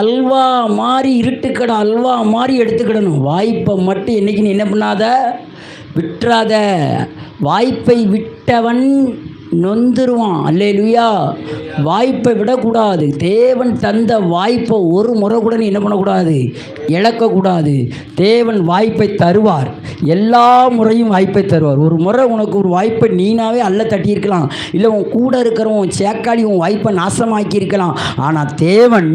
அல்வா மாதிரி இருட்டுக்கடை அல்வா மாதிரி எடுத்துக்கிடணும். வாய்ப்பை மட்டும் என்றைக்கு நீ என்ன பண்ணாத, விட்டுறாத. வாய்ப்பை விட்டவன் நொந்துருவான். அல்லேலூயா. வாய்ப்பை விடக்கூடாது. தேவன் தந்த வாய்ப்பை ஒரு முறை கூட நீ என்ன பண்ணக்கூடாது, இழக்கக்கூடாது. தேவன் வாய்ப்பை தருவார், எல்லா முறையும் வாய்ப்பை தருவார். ஒரு முறை உனக்கு ஒரு வாய்ப்பை நீனாவே அல்ல தட்டியிருக்கலாம், இல்லை உன் கூட இருக்கிறவன் சேக்காளி உன் வாய்ப்பை நாசமாக்கி இருக்கலாம். ஆனால் தேவன்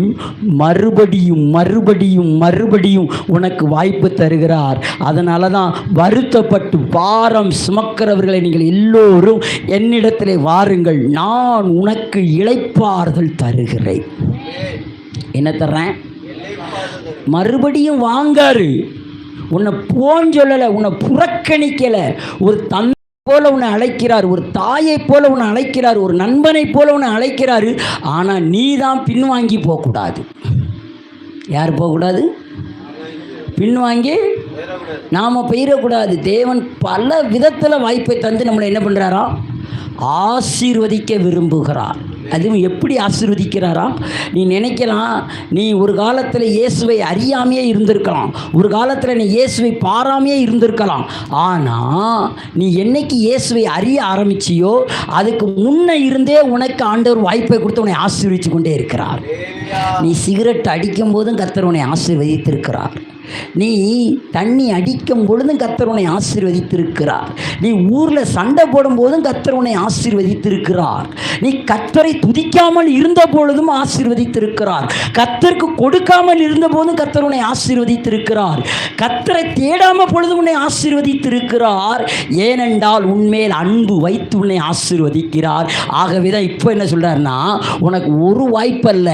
மறுபடியும் மறுபடியும் மறுபடியும் உனக்கு வாய்ப்பு தருகிறார். அதனால தான் வருத்தப்பட்டு பாரம் சுமக்கிறவர்களை நீங்கள் எல்லோரும் என்னிடத்தில் வாருங்கள், நான் உனக்கு இளைப்பாறுதல் தருகிறேன். என்ன தர்றேன்? மறுபடியும் வாங்காரு. உன்னை போன்னு சொல்லலை, உன்னை புறக்கணிக்கலை. ஒரு தந்தை போல உன்னை அழைக்கிறார், ஒரு தாயை போல உன்னை அழைக்கிறார், ஒரு நண்பனை போல உன்னை அழைக்கிறாரு. ஆனால் நீ தான் பின்வாங்கி போகக்கூடாது. யார் போகக்கூடாது? பின்வாங்கி நாம் போயிடக்கூடாது. தேவன் பல விதத்தில் வாய்ப்பை தந்து நம்மளை என்ன பண்ணுறாரா, ஆசீர்வதிக்க விரும்புகிறார். அதுவும் எப்படி ஆசீர்வதிக்கிறாரா? நீ நினைக்கலாம், நீ ஒரு காலத்தில் இயேசுவை அறியாமையே இருந்திருக்கலாம், ஒரு காலத்தில் நீ இயேசுவை பாராமையே இருந்திருக்கலாம். ஆனால் நீ என்னைக்கு இயேசுவை அறிய ஆரம்பிச்சியோ அதுக்கு முன்ன இருந்தே உனக்கு ஆண்டவர் வாய்ப்பை கொடுத்து உன்னை ஆசீர்வதித்து கொண்டே இருக்கிறார். நீ சிகரெட் அடிக்கும் போதும் கர்த்தர் உன்னை ஆசீர்வதித்திருக்கிறார். நீ தண்ணி அடிக்கும் பொழுதும் கர்த்தர் உன்னை ஆசீர்வதித்திருக்கிறார். நீ ஊரில் சண்டை போடும் போதும் கர்த்தர் உன்னை ஆசீர்வதித்திருக்கிறார். நீ கர்த்தரை துதிக்காமல் இருந்த பொழுதும் ஆசீர்வதித்திருக்கிறார். கர்த்தருக்கு கொடுக்காமல் இருந்த போதும் கர்த்தர் உன்னை ஆசீர்வதித்திருக்கிறார். கர்த்தரை தேடாமல் பொழுதும் உன்னை ஆசீர்வதித்திருக்கிறார். ஏனென்றால் உன்மேல் அன்பு வைத்து உன்னை ஆசீர்வதிக்கிறார். ஆகவே தான் இப்போ என்ன சொல்கிறார்னா, உனக்கு ஒரு வாய்ப்பல்ல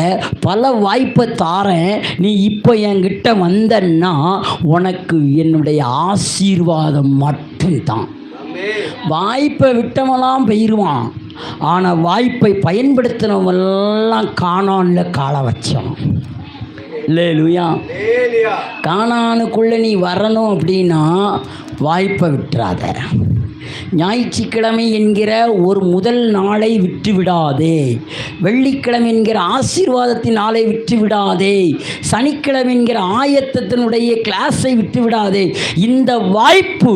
பல வாய்ப்பை தாரேன், நீ இப்போ என்கிட்ட வந்தன்னா உனக்கு என்னுடைய ஆசீர்வாதம் மட்டும்தான். வாய்ப்பை விட்டவெல்லாம் போயிடுவான், ஆனால் வாய்ப்பை பயன்படுத்தினவெல்லாம் காணான்ல கால வச்சோம். அல்லேலூயா. காணானுக்குள்ளே நீ வரணும் அப்படின்னா வாய்ப்பை விட்டுறாத. ஞாயிற்றுக்கிழமை என்கிற ஒரு முதல் நாளை விட்டு விடாதே. வெள்ளிக்கிழமை என்கிற ஆசீர்வாதத்தின் நாளை விட்டு விடாதே. சனிக்கிழமை என்கிற ஆயத்தத்தினுடைய கிளாஸை விட்டு விடாதே. இந்த வாய்ப்பு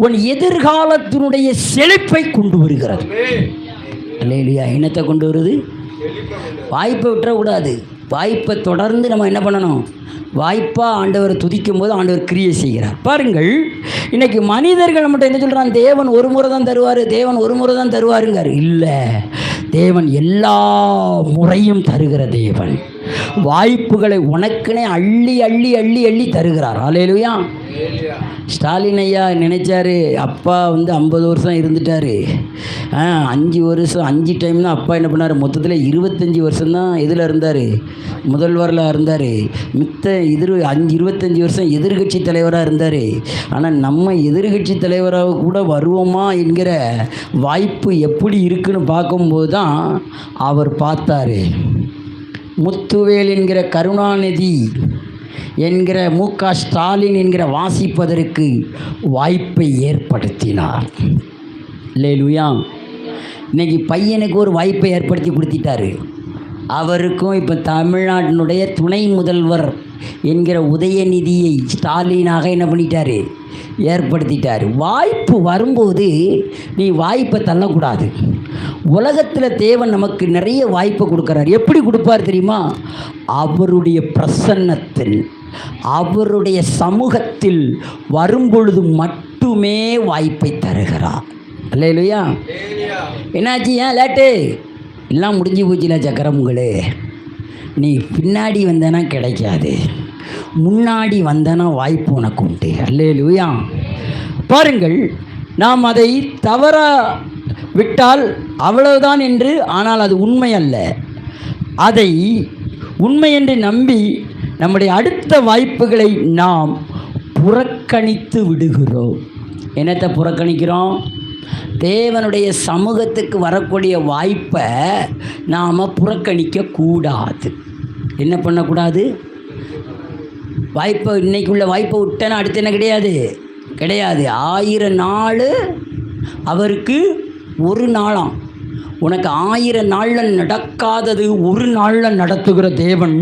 உன் எதிர்காலத்தினுடைய செழிப்பை கொண்டு வருகிறது. அல்லேலூயா. என்னத்தை கொண்டு வருது? வாய்ப்பை விட்டுறக்கூடாது. வாய்ப்பை தொடர்ந்து நம்ம என்ன பண்ணணும்? வாய்ப்பாக ஆண்டவரை துதிக்கும் போது ஆண்டவர் கிரியை செய்கிறார். பாருங்கள், இன்றைக்கி மனிதர்கள் நம்மகிட்ட என்ன சொல்கிறான், தேவன் ஒரு முறை தான் தருவார், தேவன் ஒரு முறை தான் தருவாருங்கார். இல்லை, தேவன் எல்லா முறையும் தருகிற தேவன். வாய்ப்புகளை உனக்குனே அள்ளி அள்ளி அள்ளி அள்ளி தருகிறார். அல்லேலூயா. ஸ்டாலின் ஐயா நினைச்சாரு, அப்பா 50 வருஷம் இருந்துட்டார், 5 வருஷம் 5 டைம் தான் அப்பா என்ன பண்ணார், மொத்தத்தில் 25 வருஷம்தான் இதில் இருந்தார், முதல்வரில் இருந்தார். மித்த 25 வருஷம் எதிர்கட்சி தலைவராக இருந்தார். ஆனால் நம்ம எதிர்கட்சி தலைவராக கூட வருவோமா என்கிற வாய்ப்பு எப்படி இருக்குன்னு பார்க்கும்போது தான் அவர் பார்த்தார். முத்துவேல் என்கிற கருணாநிதி என்கிற மு.க. ஸ்டாலின் என்கிற வாசிப்பதற்கு வாய்ப்பை ஏற்படுத்தினார். அல்லேலூயா. இன்றைக்கி பையனுக்கு ஒரு வாய்ப்பை ஏற்படுத்தி கொடுத்துட்டாரு. அவருக்கும் இப்போ தமிழ்நாட்டினுடைய துணை முதல்வர் என்கிற உதயநிதியை ஸ்டாலினாக என்ன பண்ணிட்டாரு, ஏற்படுத்திட்டார். வாய்ப்பு வரும்போது நீ வாய்ப்பை தள்ளக்கூடாது. உலகத்தில் தேவன் நமக்கு நிறைய வாய்ப்பை கொடுக்குறார். எப்படி கொடுப்பார் தெரியுமா? அவருடைய பிரசன்னத்தில், அவருடைய சமூகத்தில் வரும்பொழுது மட்டுமே வாய்ப்பை தருகிறார். அல்லேலூயா. என்னாச்சு, ஏன் லேட்டு? எல்லாம் முடிஞ்சு போச்சுல சக்கரமுங்களே. நீ பின்னாடி வந்தனா கிடைக்காது, முன்னாடி வந்தனா வாய்ப்பு உனக்கு உண்டு. அல்லேலூயா. பாருங்கள், நாம் அதை தவற விட்டால் அவ்வளவுதான் என்று, ஆனால் அது உண்மை அல்ல. அதை உண்மை என்று நம்பி நம்முடைய அடுத்த வாய்ப்புகளை நாம் புறக்கணித்து விடுகிறோம். என்னத்தை புறக்கணிக்கிறோம்? தேவனுடைய சமூகத்துக்கு வரக்கூடிய வாய்ப்பை நாம் புறக்கணிக்கக்கூடாது. என்ன பண்ணக்கூடாது? வாய்ப்பை இன்னைக்குள்ள வாய்ப்பை விட்டேன்னா அடுத்து என்ன கிடையாது? 1000 நாள் அவருக்கு ஒரு நாளாம். உனக்கு 1000 நாளில் நடக்காதது ஒரு நாளில் நடத்துகிற தேவன்.